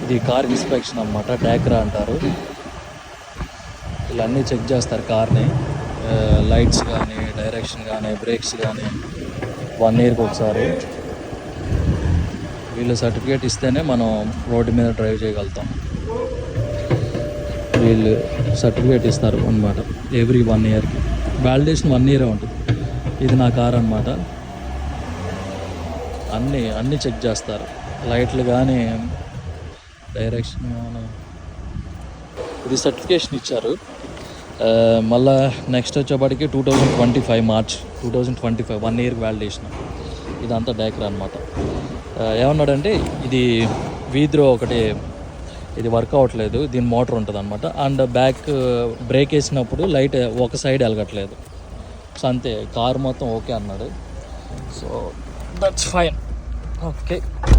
ఇది car inspection అన్నమాట, డాక్రా అంటారు. ఇలా అన్నీ చెక్ చేస్తారు కార్ని, లైట్స్ కానీ, డైరెక్షన్ కానీ, బ్రేక్స్ కానీ 1 ఇయర్కి ఒకసారి. వీళ్ళు సర్టిఫికేట్ ఇస్తేనే మనం రోడ్డు మీద డ్రైవ్ చేయగలుగుతాం. వీళ్ళు సర్టిఫికేట్ ఇస్తారు అన్నమాట ఎవ్రీ 1 ఇయర్కి. వ్యాలిడేషన్ 1 ఇయరే ఉంటుంది. ఇది నా కార్ అన్నమాట. అన్నీ చెక్ చేస్తారు, లైట్లు కానీ, డైరెక్షన్ కానీ. ఇది సర్టిఫికేషన్ ఇచ్చారు. మళ్ళా నెక్స్ట్ వచ్చేప్పటికి 2025 మార్చ్ 2025 1 ఇయర్కి వ్యాలిడేషన్. ఇదంతా డాక్రా అనమాట. ఏమన్నాడంటే ఇది వీద్రో ఒకటి ఇది వర్క్ అవ్వట్లేదు, దీని మోటార్ ఉంటుంది అనమాట. అండ్ బ్యాక్ బ్రేక్ వేసినప్పుడు లైట్ ఒక సైడ్ వెలగట్లేదు. సో అంతే, కార్ మొత్తం ఓకే అన్నాడు. So that's fine. ఓకే.